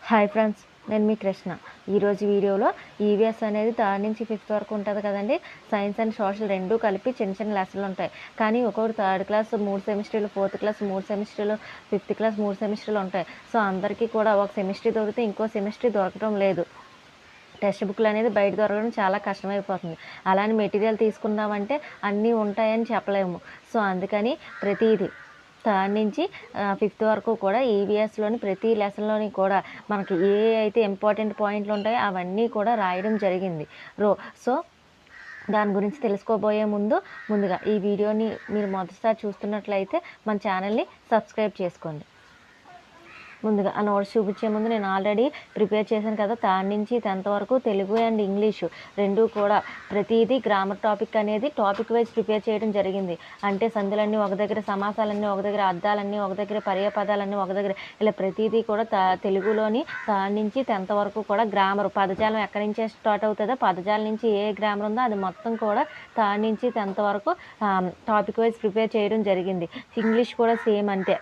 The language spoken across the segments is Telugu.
హాయ్ ఫ్రెండ్స్, నేను మీ కృష్ణ. ఈరోజు వీడియోలో ఈవీఎస్ అనేది థర్డ్ నుంచి ఫిఫ్త్ వరకు ఉంటుంది కదండి. సైన్స్ అండ్ సోషల్ రెండూ కలిపి చిన్న చిన్న లెసన్లు ఉంటాయి. కానీ ఒక్కొక్కటి థర్డ్ క్లాస్ 3 సెమిస్టర్లు, ఫోర్త్ క్లాస్ 3 సెమిస్టర్లు, ఫిఫ్త్ క్లాస్ 3 సెమిస్టర్లు ఉంటాయి. సో అందరికీ కూడా ఒక సెమిస్టర్ దొరికితే ఇంకో సెమిస్టర్ దొరకడం లేదు. టెక్స్ట్ బుక్లు అనేది బయట దొరకడం చాలా కష్టమైపోతుంది. అలానే మెటీరియల్ తీసుకుందామంటే అన్నీ ఉంటాయని చెప్పలేము. సో అందుకని ప్రతిదీ థర్డ్ నుంచి ఫిఫ్త్ వరకు కూడా ఈవీఎస్లోని ప్రతి లెసన్లోని కూడా మనకి ఏ అయితే ఇంపార్టెంట్ పాయింట్లు ఉంటాయో అవన్నీ కూడా రాయడం జరిగింది. సో దాని గురించి తెలుసుకోబోయే ముందుగా ఈ వీడియోని మీరు మొదటిసారి చూస్తున్నట్లయితే మన ఛానల్ని సబ్స్క్రైబ్ చేసుకోండి. ముందుగా ఆ నోట్స్ చూపించే ముందు నేను ఆల్రెడీ ప్రిపేర్ చేశాను కదా. థర్డ్ నుంచి 10th వరకు తెలుగు అండ్ ఇంగ్లీషు రెండూ కూడా ప్రతిదీ గ్రామర్ టాపిక్ అనేది టాపిక్ వైజ్ ప్రిపేర్ చేయడం జరిగింది. అంటే సందులన్నీ ఒక దగ్గర, సమాసాలన్నీ ఒక దగ్గర, అర్థాలన్నీ ఒక దగ్గర, పర్యాపదాలన్నీ ఒక దగ్గర, ఇలా ప్రతిదీ కూడా తెలుగులోని థర్డ్ నుంచి 10th వరకు కూడా గ్రామర్, పదజాలం ఎక్కడి నుంచే స్టార్ట్ అవుతుందో, పదజాలం నుంచి ఏ గ్రామర్ ఉందో అది మొత్తం కూడా థర్డ్ నుంచి 10th వరకు టాపిక్ వైజ్ ప్రిపేర్ చేయడం జరిగింది. ఇంగ్లీష్ కూడా సేమ్ అంతే.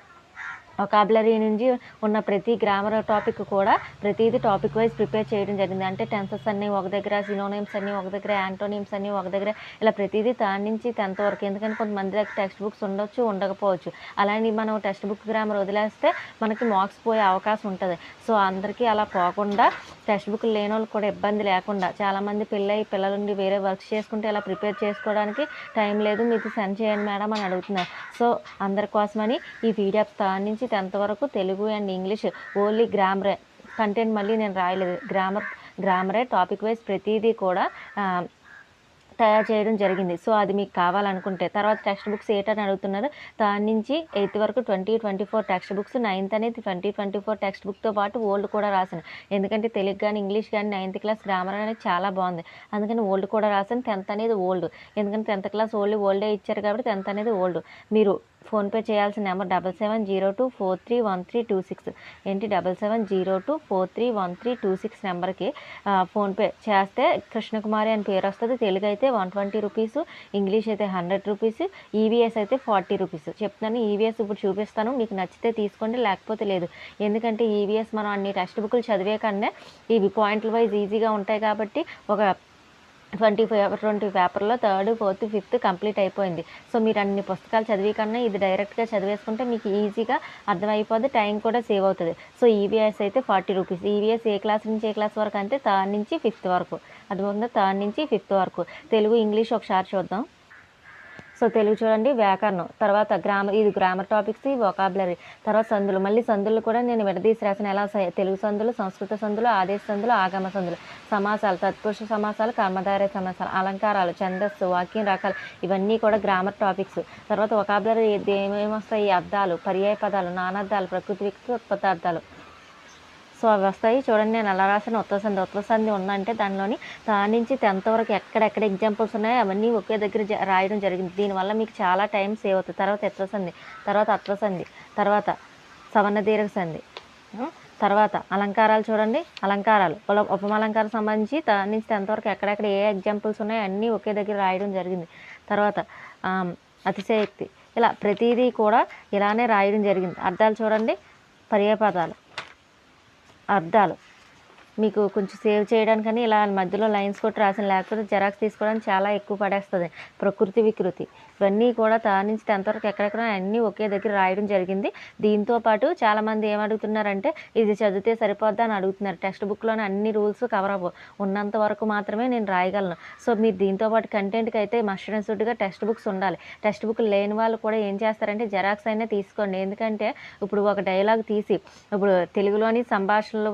వొకాబులరీ నుంచి ఉన్న ప్రతి గ్రామర్ టాపిక్ కూడా ప్రతిదీ టాపిక్ వైజ్ ప్రిపేర్ చేయడం జరిగింది. అంటే టెన్సెస్ అన్నీ ఒక దగ్గర, సినోనిమ్స్ అన్నీ ఒక దగ్గర, యాంటోనిమ్స్ అన్నీ ఒక దగ్గర, ఇలా ప్రతిదీ థర్డ్ నుంచి 10th వరకు. ఎందుకంటే కొంతమంది దగ్గర టెక్స్ట్ బుక్స్ ఉండొచ్చు, ఉండకపోవచ్చు. అలానే మనం టెక్స్ట్ బుక్ గ్రామర్ వదిలేస్తే మనకి మార్క్స్ పోయే అవకాశం ఉంటుంది. సో అందరికీ అలా పోకుండా, టెక్స్ట్ బుక్ లేని వాళ్ళకి కూడా ఇబ్బంది లేకుండా, చాలామంది పిల్లలుండి వేరే వర్క్స్ చేసుకుంటే ఇలా ప్రిపేర్ చేసుకోవడానికి టైం లేదు, మీకు సెండ్ చేయండి మేడం అని అడుగుతున్నారు. సో అందరి కోసమని ఈ పీడిఎఫ్ థర్డ్ నుంచి 10th వరకు తెలుగు అండ్ ఇంగ్లీష్ ఓన్లీ గ్రామరే కంటెంట్ మళ్ళీ నేను రాయలేదు. గ్రామరే టాపిక్ వైజ్ ప్రతిదీ కూడా తయారు చేయడం జరిగింది. సో అది మీకు కావాలనుకుంటే తర్వాత టెక్స్ట్ బుక్స్ ఏంటని అడుగుతున్నారు. థర్డ్ నుంచి 8th వరకు 2024 టెక్స్ట్ బుక్స్, 9th అనేది 2024 టెక్స్ట్ బుక్తో పాటు ఓల్డ్ కూడా రాశాను. ఎందుకంటే తెలుగు కానీ ఇంగ్లీష్ కానీ 9th క్లాస్ గ్రామర్ అనేది చాలా బాగుంది, అందుకని ఓల్డ్ కూడా రాశాను. 10th అనేది ఓల్డ్, ఎందుకంటే 10th క్లాస్ ఓల్డే ఇచ్చారు కాబట్టి 10th అనేది ఓల్డ్. మీరు ఫోన్పే చేయాల్సిన నెంబర్ 7702431326 ఏంటి 7702431326 నెంబర్కి ఫోన్పే చేస్తే కృష్ణకుమారి అని పేరు వస్తుంది. తెలుగు అయితే 120 రూపీస్, ఇంగ్లీష్ అయితే 100 రూపీస్, ఈవీఎస్ అయితే 40 రూపీస్ చెప్తున్నాను. ఈవీఎస్ ఇప్పుడు చూపిస్తాను, మీకు నచ్చితే తీసుకోండి, లేకపోతే లేదు. ఎందుకంటే ఈవీఎస్ మనం అన్ని టెక్స్ట్ బుక్లు చదివే కన్నా ఇవి పాయింట్ల వైజ్ ఈజీగా ఉంటాయి కాబట్టి ఒక 20 పేపర్లో 3rd, 4th, 5th కంప్లీట్ అయిపోయింది. సో మీరు అన్ని పుస్తకాలు చదివి కన్నా ఇది డైరెక్ట్గా చదివేసుకుంటే మీకు ఈజీగా అర్థమైపోద్ది, టైం కూడా సేవ్ అవుతుంది. సో ఈవీఎస్ అయితే 40 రూపీస్. ఈవీఎస్ ఏ క్లాస్ నుంచి ఏ క్లాస్ వరకు అంటే 3rd నుంచి 5th వరకు. అర్థమవుతుందా? 3rd నుంచి 5th వరకు. తెలుగు ఇంగ్లీష్ ఒకసారి చూద్దాం. సో తెలుగు చూడండి, వ్యాకరణం, తర్వాత ఇది గ్రామర్ టాపిక్స్, ఈ వొకాబులరీ, తర్వాత సందులు. మళ్ళీ సందులు కూడా నేను విడదీసి రాసిన ఎలా తెలుగు సందులు, సంస్కృత సందులు, ఆదేశ సందులు, ఆగమ సందులు, సమాసాలు, తత్పురుష సమాసాలు, కర్మధారయ సమాసాలు, అలంకారాలు, ఛందస్సు, వాక్యం రకాలు, ఇవన్నీ కూడా గ్రామర్ టాపిక్స్. తర్వాత వొకాబులరీ ఏమేమి వస్తాయి? అర్థాలు, పర్యాయ పదాలు, నానార్థాలు, ప్రకృతి వికృతి, ఉత్పత్తార్థాలు. సో అవి వస్తాయి చూడండి. నేను ఎలా రాసిన ఉత్తరసంధి ఉందంటే దానిలోని 3rd నుంచి 10th వరకు ఎక్కడెక్కడ ఎగ్జాంపుల్స్ ఉన్నాయో అవన్నీ ఒకే దగ్గర రాయడం జరిగింది. దీనివల్ల మీకు చాలా టైం సేవ్ అవుతుంది. తర్వాత ఎత్రసంధి, తర్వాత అత్రసంధి, తర్వాత సవర్ణ దీర్ఘ సంధి, తర్వాత అలంకారాలు చూడండి. అలంకారాలు, ఉపమాలంకారం సంబంధించి 3rd నుంచి 10th వరకు ఎక్కడెక్కడ ఏ ఎగ్జాంపుల్స్ ఉన్నాయో అన్నీ ఒకే దగ్గర రాయడం జరిగింది. తర్వాత అతిశయోక్తి, ఇలా ప్రతిదీ కూడా ఇలానే రాయడం జరిగింది. అర్థాలు చూడండి, పర్యాయపదాలు, అర్థాలు మీకు కొంచెం సేవ్ చేయడానికని ఇలా మధ్యలో లైన్స్ కొట్టి రాసిన, లేకపోతే జెరాక్స్ తీసుకోవడానికి చాలా ఎక్కువ పడేస్తుంది. ప్రకృతి వికృతి, ఇవన్నీ కూడా 3rd నుంచి 10th వరకు ఎక్కడెక్కడ అన్నీ ఒకే దగ్గర రాయడం జరిగింది. దీంతో పాటు చాలామంది ఏమడుగుతున్నారంటే ఇది చదివితే సరిపోద్దా అని అడుగుతున్నారు. టెక్స్ట్ బుక్లోనే అన్ని రూల్స్ కవర్ అవ్వవు, ఉన్నంత వరకు మాత్రమే నేను రాయగలను. సో మీరు దీంతో పాటు కంటెంట్కి అయితే మస్ట్ అండ్ షుడ్గా టెక్స్ట్ బుక్స్ ఉండాలి. టెక్స్ట్ బుక్ లేని వాళ్ళు కూడా ఏం చేస్తారంటే జెరాక్స్ అయినా తీసుకోండి. ఎందుకంటే ఇప్పుడు ఒక డైలాగ్ తీసి, ఇప్పుడు తెలుగులోని సంభాషణలో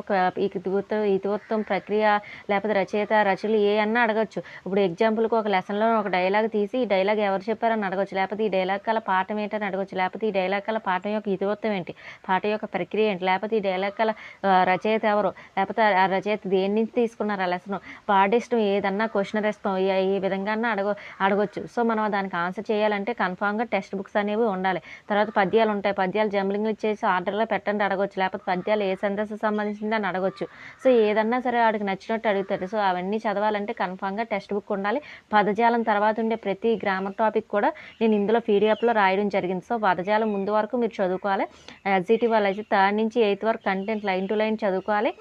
ఇతివృత్తం, ప్రక్రియ, లేకపోతే రచయిత, రచనలు ఏ అన్నా అడగచ్చు. ఇప్పుడు ఎగ్జాంపుల్కి ఒక లెసన్లో ఒక డైలాగ్ తీసి ఈ డైలాగ్ ఎవరు చెప్పారని అడగచ్చు, లేకపోతే ఈ డైలాగ్ కల పాఠం ఏంటని అడగచ్చు, లేకపోతే ఈ డైలాగ్ కల పాఠం యొక్క ఇతివృత్తం ఏంటి, పాఠం యొక్క ప్రక్రియ ఏంటి, లేకపోతే ఈ డైలాగ్ కల రచయిత ఎవరు, లేకపోతే ఆ రచయిత దేని నుంచి తీసుకున్నారు ఆ లెసన్, పాఠిష్టం ఏదన్నా, క్వశ్చన్ ఇస్తాం ఏ విధంగా అడగొచ్చు. సో మనం దానికి ఆన్సర్ చేయాలంటే కన్ఫామ్గా టెక్స్ట్ బుక్స్ అనేవి ఉండాలి. తర్వాత పద్యాలు ఉంటాయి, పద్యాలు జంబ్లింగ్ ఇచ్చేసి ఆర్డర్లో పెట్టండి అడగొచ్చు, లేకపోతే పద్యాలు ఏ సందర్శకు సంబంధించింది అని అడగొచ్చు. సో ఏదన్నా సరే వాడికి నచ్చినట్టు అడుగుతాడు. సో అవన్నీ చదవాలంటే కన్ఫామ్గా టెక్స్ట్ బుక్ ఉండాలి. పదజాలం తర్వాత ఉండే ప్రతి గ్రామర్ టాపిక్ కూడా నేను ఇందులో పీడిఎఫ్లో రాయడం జరిగింది. సో పదజాలం ముందు వరకు మీరు చదువుకోవాలి. ఎస్జిటి వాళ్ళు అయితే 3rd నుంచి 8th వరకు కంటెంట్ లైన్ టు లైన్ చదువుకోవాలి.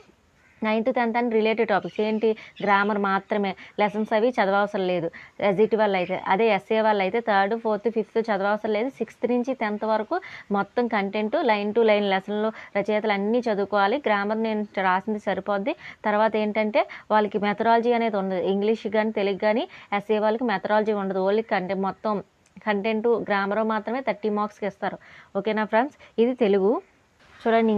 9th 10th అని రిలేటెడ్ టాపిక్స్ ఏంటి, గ్రామర్ మాత్రమే, లెసన్స్ అవి చదవవసరం లేదు ఎస్జిటి వాళ్ళు అయితే. అదే ఎస్ఏ వాళ్ళు అయితే 3rd 4th 5th చదవవసరం లేదు. 6th నుంచి 10th వరకు మొత్తం కంటెంట్ లైన్ టు లైన్ లెసన్లు రచయితలు అన్నీ చదువుకోవాలి. గ్రామర్ నేను రాసింది సరిపోద్ది. తర్వాత ఏంటంటే వాళ్ళకి మెథడాలజీ అనేది ఉండదు. ఇంగ్లీష్ కానీ తెలుగు కానీ ఎస్ఏ వాళ్ళకి మెథడాలజీ ఉండదు. ఓన్లీ మొత్తం కంటెంట్ గ్రామర్ మాత్రమే 30 మార్క్స్కి ఇస్తారు. ఓకేనా ఫ్రెండ్స్, ఇది తెలుగు. చూడండి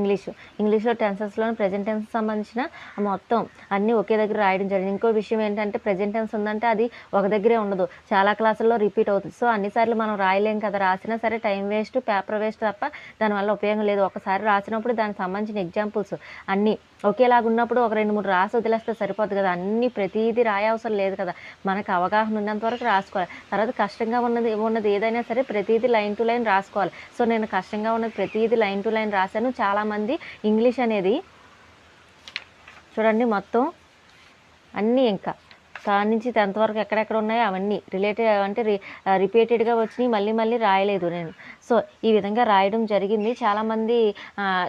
ఇంగ్లీష్లో టెన్సెస్లోని ప్రెజెంట్ టెన్స్ సంబంధించిన మొత్తం అన్నీ ఒకే దగ్గర రాయడం జరిగింది. ఇంకో విషయం ఏంటంటే ప్రెజెంట్ టెన్స్ ఉందంటే అది ఒక దగ్గరే ఉండదు, చాలా క్లాసుల్లో రిపీట్ అవుతుంది. సో అన్నిసార్లు మనం రాయలేం కదా, రాసినా సరే టైం వేస్ట్, పేపర్ వేస్ట్ తప్ప దానివల్ల ఉపయోగం లేదు. ఒకసారి రాసినప్పుడు దానికి సంబంధించిన ఎగ్జాంపుల్స్ అన్నీ ఒకేలాగా ఉన్నప్పుడు ఒక 2-3 రాసి వదిలేస్తే సరిపోతుంది కదా, అన్నీ ప్రతిదీ రాయవసరం లేదు కదా. మనకు అవగాహన ఉన్నంత వరకు రాసుకోవాలి. తర్వాత కష్టంగా ఉన్నది ఏదైనా సరే ప్రతిదీ లైన్ టు లైన్ రాసుకోవాలి. సో నేను కష్టంగా ఉన్నది ప్రతిదీ లైన్ టు లైన్ రాశాను. చాలామంది ఇంగ్లీష్ అనేది చూడండి మొత్తం అన్నీ ఇంకా 3rd నుంచి 10th వరకు ఎక్కడెక్కడ ఉన్నాయో అవన్నీ రిలేటెడ్ అంటే రిపీటెడ్గా వచ్చినాయి, మళ్ళీ రాయలేదు నేను. సో ఈ విధంగా రాయడం జరిగింది. చాలామంది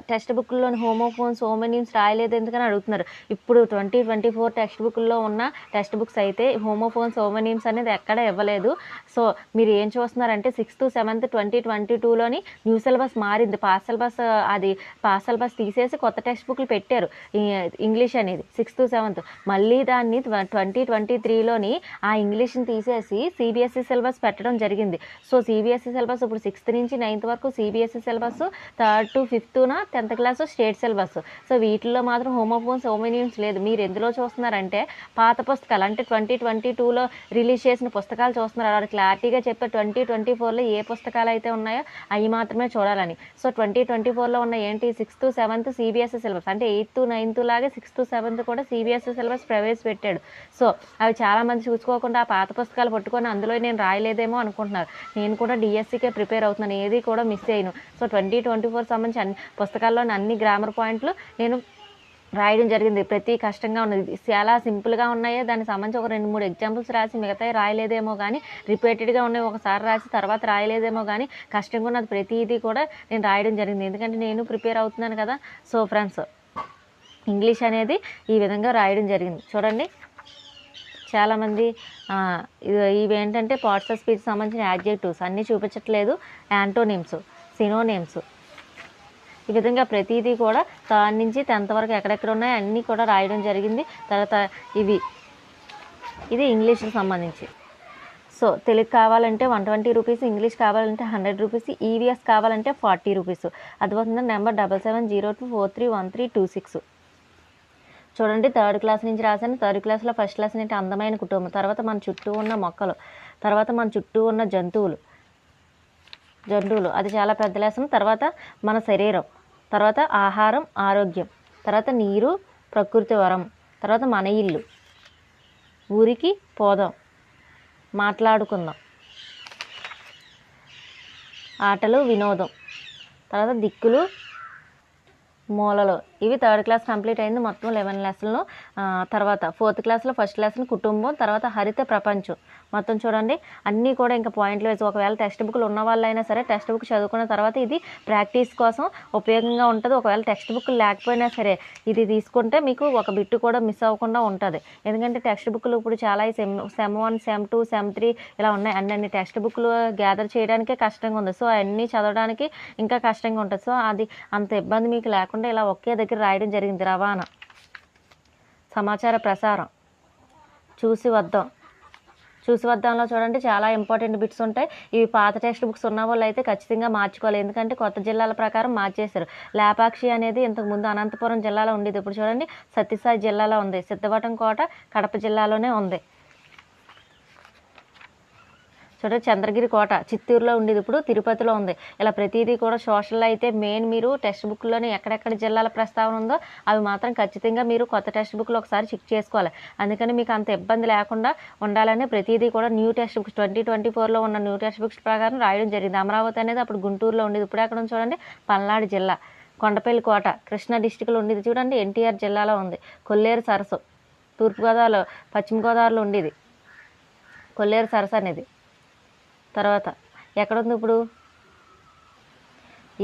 టెక్స్ట్ బుక్లోని హోమోఫోన్స్ హోమోనిమ్స్ రాయలేదు ఎందుకని అడుగుతున్నారు. ఇప్పుడు 2024 టెక్స్ట్ బుక్లో ఉన్న టెక్స్ట్ బుక్స్ అయితే హోమోఫోన్స్ హోమోనిమ్స్ అనేది ఎక్కడ ఇవ్వలేదు. సో మీరు ఏం చూస్తున్నారంటే 6th 7th 2022లోని న్యూ సిలబస్ మారింది. పాస్ సిలబస్ తీసేసి కొత్త టెక్స్ట్ బుక్లు పెట్టారు ఇంగ్లీష్ అనేది 6th 7th. మళ్ళీ దాన్ని 2023లోని ఆ ఇంగ్లీష్ని తీసేసి సిబిఎస్ఈ సిలబస్ పెట్టడం జరిగింది. సో సిబిఎస్ఈ సిలబస్ ఇప్పుడు 6th నుంచి 9th వరకు CBSE syllabus, 3rd to 5th 10th class state syllabus. So వీటిల్లో మాత్రం హోమోఫోన్స్ హోమోనిమ్స్ లేదు. మీరు ఎందులో చూస్తున్నారంటే పాత పుస్తకాలు అంటే 2022లో రిలీజ్ చేసిన పుస్తకాలు చూస్తున్నారు. వాడు క్లారిటీగా చెప్పే 2024లో ఏ పుస్తకాలు అయితే ఉన్నాయో అవి మాత్రమే చూడాలని. సో 2024లో ఉన్న ఏంటి 6th 7th సిబిఎస్ఈ సిలబస్ అంటే 8th 9th లాగే 6th 7th కూడా సిబిఎస్ఈ సిలబస్ ప్రవేశపెట్టాడు. సో అవి చాలామంది చూసుకోకుండా ఆ పాత పుస్తకాలు పట్టుకొని అందులో నేను రాయలేదేమో అనుకుంటున్నారు. నేను కూడా డిఎస్సికే ప్రిపేర్ అవుతున్నాను, ఏది కూడా మిస్ అయ్యాను. సో 2024 సంబంధించి అన్ని పుస్తకాల్లోని అన్ని గ్రామర్ పాయింట్లు నేను రాయడం జరిగింది. ప్రతి కష్టంగా ఉన్నది చాలా సింపుల్గా ఉన్నాయో దానికి సంబంధించి ఒక 2-3 ఎగ్జాంపుల్స్ రాసి మిగతాయి రాయలేదేమో కానీ, రిపీటెడ్గా ఉన్నాయి ఒకసారి రాసి తర్వాత రాయలేదేమో కానీ, కష్టంగా ఉన్నది ప్రతిదీ కూడా నేను రాయడం జరిగింది. ఎందుకంటే నేను ప్రిపేర్ అవుతున్నాను కదా. సో ఫ్రెండ్స్ ఇంగ్లీష్ అనేది ఈ విధంగా రాయడం జరిగింది. చూడండి చాలామంది ఇవేంటంటే పార్ట్స్ ఆఫ్ స్పీచ్ సంబంధించిన యాడ్జెక్టివ్స్ అన్నీ చూపించట్లేదు, యాంటోనిమ్స్ సినోనిమ్స్ ఈ విధంగా ప్రతిదీ కూడా 3rd నుంచి 10th వరకు ఎక్కడెక్కడ ఉన్నాయో అన్నీ కూడా రాయడం జరిగింది. తర్వాత ఇది ఇంగ్లీష్కి సంబంధించి. సో తెలుగు కావాలంటే 120 రూపీస్, ఇంగ్లీష్ కావాలంటే 100 రూపీస్, ఈవీఎస్ కావాలంటే 40 రూపీస్. అదిపోతుంది నెంబర్ 7702431326. చూడండి 3rd క్లాస్ నుంచి రాశాను. 3rd క్లాస్లో ఫస్ట్ లెసన్ ఏంటి, అందమైన కుటుంబం. తర్వాత మన చుట్టూ ఉన్న మొక్కలు, తర్వాత మన చుట్టూ ఉన్న జంతువులు అది చాలా పెద్ద లెసన్. తర్వాత మన శరీరం, తర్వాత ఆహారం ఆరోగ్యం, తర్వాత నీరు ప్రకృతి వరం, తర్వాత మన ఇల్లు, ఊరికి పోదాం, మాట్లాడుకుందాం, ఆటలు వినోదం, తర్వాత దిక్కులు మూలలో. ఇవి 3rd క్లాస్ కంప్లీట్ అయింది. మొత్తం 11 లెసన్లు. తర్వాత 4th క్లాస్లో ఫస్ట్ లెసన్ కుటుంబం, తర్వాత హరిత ప్రపంచం. మొత్తం చూడండి అన్నీ కూడా ఇంకా పాయింట్లు వేసి, ఒకవేళ టెక్స్ట్ బుక్లు ఉన్న వాళ్ళైనా సరే టెక్స్ట్ బుక్ చదువుకున్న తర్వాత ఇది ప్రాక్టీస్ కోసం ఉపయోగంగా ఉంటుంది. ఒకవేళ టెక్స్ట్ బుక్లు లేకపోయినా సరే ఇది తీసుకుంటే మీకు ఒక బిట్టు కూడా మిస్ అవ్వకుండా ఉంటుంది. ఎందుకంటే టెక్స్ట్ బుక్లు ఇప్పుడు చాలా సెమ్ 1 సెమ్ 2 సెమ్ 3 ఇలా ఉన్నాయి. అన్ని టెక్స్ట్ బుక్లు గ్యాదర్ చేయడానికే కష్టంగా ఉంది. సో అన్నీ చదవడానికి ఇంకా కష్టంగా ఉంటుంది. సో అది అంత ఇబ్బంది మీకు లేకుండా ఇలా ఒకే దగ్గర రాయడం జరిగింది. రవాణా, సమాచార ప్రసారం, చూసి వద్దాంలో చూడండి చాలా ఇంపార్టెంట్ బిట్స్ ఉంటాయి. ఇవి పాత టెక్స్ట్ బుక్స్ ఉన్న వాళ్ళు అయితే ఖచ్చితంగా మార్చుకోవాలి. ఎందుకంటే కొత్త జిల్లాల ప్రకారం మార్చేశారు. లేపాక్షి అనేది ఇంతకుముందు అనంతపురం జిల్లాలో ఉండేది, ఇప్పుడు చూడండి సత్యసాయి జిల్లాలో ఉంది. సిద్ధవటం కోట కడప జిల్లాలోనే ఉంది. చూడండి చంద్రగిరి కోట చిత్తూరులో ఉండేది, ఇప్పుడు తిరుపతిలో ఉంది. ఇలా ప్రతిదీ కూడా సోషల్ అయితే మెయిన్ మీరు టెక్స్ట్ బుక్లోనే ఎక్కడెక్కడ జిల్లాల ప్రస్తావన ఉందో అవి మాత్రం ఖచ్చితంగా మీరు కొత్త టెక్స్ట్ బుక్లో ఒకసారి చెక్ చేసుకోవాలి. అందుకని మీకు అంత ఇబ్బంది లేకుండా ఉండాలని ప్రతిదీ కూడా న్యూ టెక్స్ట్ బుక్స్ 2024లో ఉన్న న్యూ టెక్స్ట్ బుక్స్ ప్రకారం రాయడం జరిగింది. అమరావతి అనేది అప్పుడు గుంటూరులో ఉండేది, ఇప్పుడు ఎక్కడ చూడండి పల్నాడు జిల్లా. కొండపల్లి కోట కృష్ణా డిస్టిక్లో ఉండేది చూడండి, ఎన్టీఆర్ జిల్లాలో ఉంది. కొల్లేరు సరస్సు తూర్పుగోదావరిలో, పశ్చిమ గోదావరిలో ఉండేది కొల్లేరు సరస్సు అనేది. తర్వాత ఎక్కడుంది ఇప్పుడు,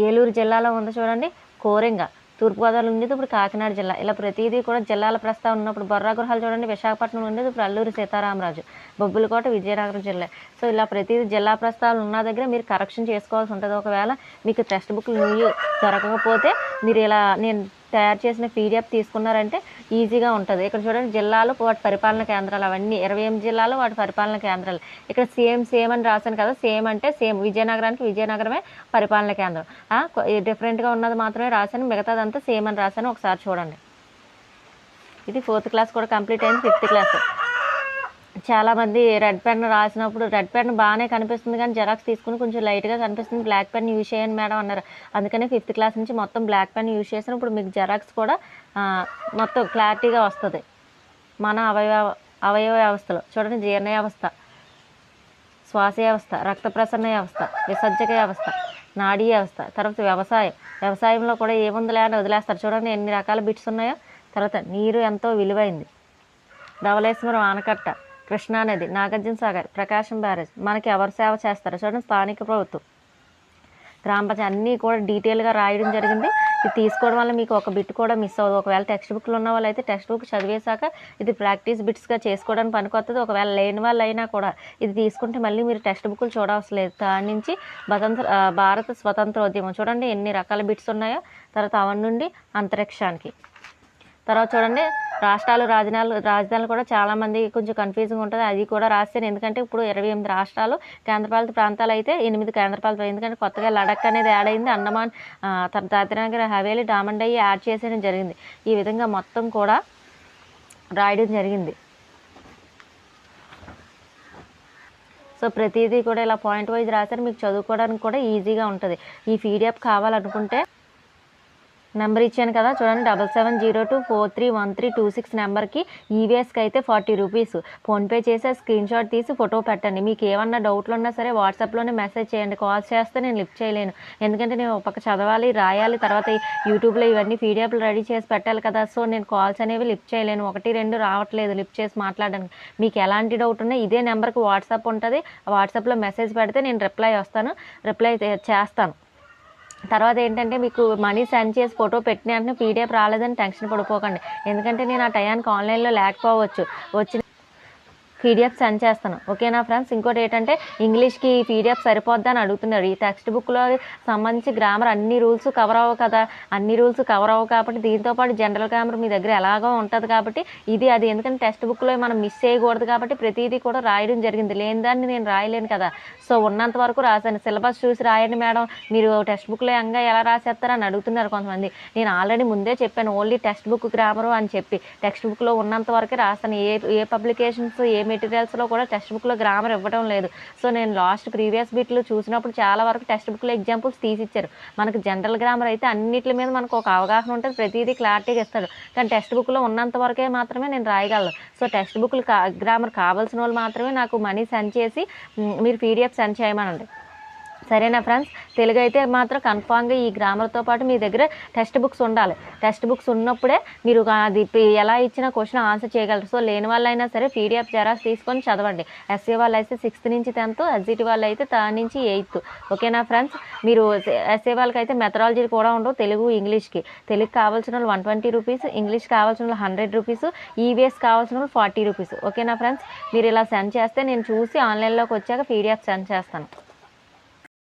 ఏలూరు జిల్లాలో ఉంది చూడండి. కోరింగ తూర్పుగోదావరిలో ఉండేది, ఇప్పుడు కాకినాడ జిల్లా. ఇలా ప్రతిదీ కూడా జిల్లాల ప్రస్తావన ఉన్నప్పుడు బొర్రా గృహాలు చూడండి, విశాఖపట్నం ఉండేది, ఇప్పుడు అల్లూరి సీతారామరాజు. బొబ్బులకోట విజయనగరం జిల్లా. సో ఇలా ప్రతిదీ జిల్లా ప్రస్తావన ఉన్న దగ్గర మీరు కరెక్షన్ చేసుకోవాల్సి ఉంటుంది. ఒకవేళ మీకు టెక్స్ట్ బుక్లు న్యూ దొరకకపోతే మీరు ఇలా నేను తయారు చేసిన పీడిఎఫ్ తీసుకున్నారంటే ఈజీగా ఉంటుంది. ఇక్కడ చూడండి జిల్లాలు వాటి పరిపాలన కేంద్రాలు అవన్నీ 28 జిల్లాలు వాటి పరిపాలన కేంద్రాలు. ఇక్కడ సేమ్ అని రాశాను కదా, సేమ్ అంటే సేమ్. విజయనగరానికి విజయనగరమే పరిపాలన కేంద్రం. డిఫరెంట్గా ఉన్నది మాత్రమే రాశాను, మిగతాదంతా సేమ్ అని రాశాను. ఒకసారి చూడండి. ఇది 4th క్లాస్ కూడా కంప్లీట్ అయింది. 5th క్లాస్ చాలామంది రెడ్ పెన్ రాసినప్పుడు రెడ్ పెన్ బాగానే కనిపిస్తుంది కానీ జెరాక్స్ తీసుకుని కొంచెం లైట్గా కనిపిస్తుంది, బ్లాక్ పెన్ యూజ్ చేయండి మేడం అన్నారు. అందుకని 5th క్లాస్ నుంచి మొత్తం బ్లాక్ పెన్ యూజ్ చేసిన ఇప్పుడు మీకు జెరాక్స్ కూడా మొత్తం క్లారిటీగా వస్తుంది. మన అవయవ వ్యవస్థలో చూడండి, జీర్ణ వ్యవస్థ, శ్వాస వ్యవస్థ, రక్త ప్రసరణ వ్యవస్థ, విసర్జక వ్యవస్థ, నాడీ వ్యవస్థ. తర్వాత వ్యవసాయంలో కూడా ఏముందిలే అని వదిలేస్తారు. చూడండి ఎన్ని రకాల బిట్స్ ఉన్నాయో. తర్వాత నీరు ఎంతో విలువైంది, ధవళేశ్వరం ఆనకట్ట, కృష్ణానది, నాగార్జున సాగర్, ప్రకాశం బ్యారేజ్, మనకి ఎవరు సేవ చేస్తారు చూడండి, స్థానిక ప్రభుత్వం, గ్రామ పంచాయతీ, అన్నీ కూడా డీటెయిల్గా రాయడం జరిగింది. ఇది తీసుకోవడం వల్ల మీకు ఒక బిట్ కూడా మిస్ అవ్వదు. ఒకవేళ టెక్స్ట్ బుక్లు ఉన్న వాళ్ళు అయితే టెక్స్ట్ బుక్ చదివేశాక ఇది ప్రాక్టీస్ బిట్స్గా చేసుకోవడానికి పనికొస్తుంది. ఒకవేళ లేని వాళ్ళు అయినా కూడా ఇది తీసుకుంటే మళ్ళీ మీరు టెక్స్ట్ బుక్లు చూడవలసిన లేదు. దాని నుంచి భారత స్వతంత్రోద్యమం చూడండి ఎన్ని రకాల బిట్స్ ఉన్నాయో. తర్వాత అవన్నీ నుండి అంతరిక్షానికి. తర్వాత చూడండి రాష్ట్రాలు రాజధానులు కూడా చాలామంది కొంచెం కన్ఫ్యూజింగ్ ఉంటుంది, అది కూడా రాస్తాను. ఎందుకంటే ఇప్పుడు 28 రాష్ట్రాలు, కేంద్రపాలిత ప్రాంతాలు అయితే 8 కేంద్రపాలిత. ఎందుకంటే కొత్తగా లడక్ అనేది యాడ్ అయింది, అండమాన్, దాద్రానగర్ హవేలీ, డామన్ డయ్యీ యాడ్ చేసేయడం జరిగింది. ఈ విధంగా మొత్తం కూడా రాయడం జరిగింది. సో ప్రతిదీ కూడా ఇలా పాయింట్ వైజ్ రాశారు, మీకు చదువుకోవడానికి కూడా ఈజీగా ఉంటుంది. ఈ పీడిఎఫ్ కావాలనుకుంటే నెంబర్ ఇచ్చాను కదా చూడండి, 7702431326 నెంబర్కి ఈవీఎస్కి అయితే 40 రూపీస్. ఫోన్పే చేసి స్క్రీన్ షాట్ తీసి ఫోటో పెట్టండి. మీకు ఏమన్నా డౌట్లు ఉన్నా సరే వాట్సాప్లోనే మెసేజ్ చేయండి. కాల్ చేస్తే నేను లిఫ్ట్ చేయలేను, ఎందుకంటే నేను ఒక పక్క చదవాలి, రాయాలి, తర్వాత యూట్యూబ్లో ఇవన్నీ పీడిఎఫ్లు రెడీ చేసి పెట్టాలి కదా. సో నేను కాల్స్ అనేవి లిఫ్ట్ చేయలేను, 1 2 రావట్లేదు లిఫ్ట్ చేసి మాట్లాడడానికి. మీకు ఎలాంటి డౌట్ ఉన్నా ఇదే నెంబర్కి వాట్సాప్ ఉంటుంది, వాట్సాప్లో మెసేజ్ పెడితే నేను రిప్లై చేస్తాను. తర్వాత ఏంటంటే మీకు మనీ సెండ్ చేసి ఫోటో పెట్టిన వెంటనే పీడిఎఫ్ రాలేదని టెన్షన్ పడిపోకండి, ఎందుకంటే నేను ఆ టయానికి ఆన్లైన్లో లేకపోవచ్చు, వచ్చిన పీడిఎఫ్ సెండ్ చేస్తాను. ఓకేనా ఫ్రెండ్స్. ఇంకోటి ఏంటంటే ఇంగ్లీష్కి పీడిఎఫ్ సరిపోద్దా అని అడుగుతున్నారు. ఈ టెక్స్ట్ బుక్లో సంబంధించి గ్రామర్ అన్ని రూల్స్ కవర్ అవ్వవు కదా, అన్ని రూల్స్ కవర్ అవ్వవు కాబట్టి దీంతోపాటు జనరల్ గ్రామర్ మీ దగ్గర ఎలాగో ఉంటుంది కాబట్టి ఇది అది. ఎందుకంటే టెక్స్ట్ బుక్లో మనం మిస్ చేయకూడదు కాబట్టి ప్రతిదీ కూడా రాయడం జరిగింది, లేని దాన్ని నేను రాయలేను కదా. సో ఉన్నంత వరకు రాశాను. సిలబస్ చూసి రాయండి మేడం, మీరు టెక్స్ట్ బుక్లో ఎలా రాసేస్తారని అడుగుతున్నారు కొంతమంది. నేను ఆల్రెడీ ముందే చెప్పాను, ఓన్లీ టెక్స్ట్ బుక్ గ్రామరు అని చెప్పి టెక్స్ట్ బుక్లో ఉన్నంత వరకే రాస్తాను. ఏ పబ్లికేషన్స్ ఏ మెటీరియల్స్లో కూడా టెక్స్ట్ బుక్లో గ్రామర్ ఇవ్వడం లేదు. సో నేను లాస్ట్ ప్రీవియస్ బిట్లు చూసినప్పుడు చాలా వరకు టెక్స్ట్ బుక్లో ఎగ్జాంపుల్స్ తీసిచ్చారు. మనకు జనరల్ గ్రామర్ అయితే అన్నిటి మీద మనకు ఒక అవగాహన ఉంటుంది, ప్రతిదీ క్లారిటీగా ఇస్తాడు. కానీ టెక్స్ట్ బుక్లో ఉన్నంత వరకే మాత్రమే నేను రాయగలను. సో టెక్స్ట్ బుక్లు గ్రామర్ కావాల్సిన వాళ్ళు మాత్రమే నాకు మనీ సెండ్ చేసి మీరు పీడిఎఫ్ సెండ్ చేయమనండి. సరేనా ఫ్రెండ్స్. తెలుగు అయితే మాత్రం కన్ఫామ్గా ఈ గ్రామర్తో పాటు మీ దగ్గర టెక్స్ట్ బుక్స్ ఉండాలి. టెక్స్ట్ బుక్స్ ఉన్నప్పుడే మీరు అది ఎలా ఇచ్చినా క్వశ్చన్ ఆన్సర్ చేయగలరు. సో లేని వాళ్ళైనా సరే పీడిఎఫ్ జెరాక్స్ తీసుకొని చదవండి. ఎస్ఏ వాళ్ళు అయితే 6th నుంచి 10th, ఎస్జిటి వాళ్ళు అయితే 3rd నుంచి 8th. ఓకేనా ఫ్రెండ్స్. మీరు ఎస్ఏ వాళ్ళకి అయితే మెథడాలజీ కూడా ఉండవు, తెలుగు ఇంగ్లీష్కి. తెలుగు కావాల్సిన వాళ్ళు 120 రూపీస్, ఇంగ్లీష్ కావాల్సిన వాళ్ళు 100 రూపీస్, ఈవీఎస్ కావాల్సిన వాళ్ళు 40 రూపీస్. ఓకేనా ఫ్రెండ్స్. మీరు ఇలా సెండ్ చేస్తే నేను చూసి ఆన్లైన్లోకి వచ్చాక పీడిఎఫ్ సెండ్ చేస్తాను.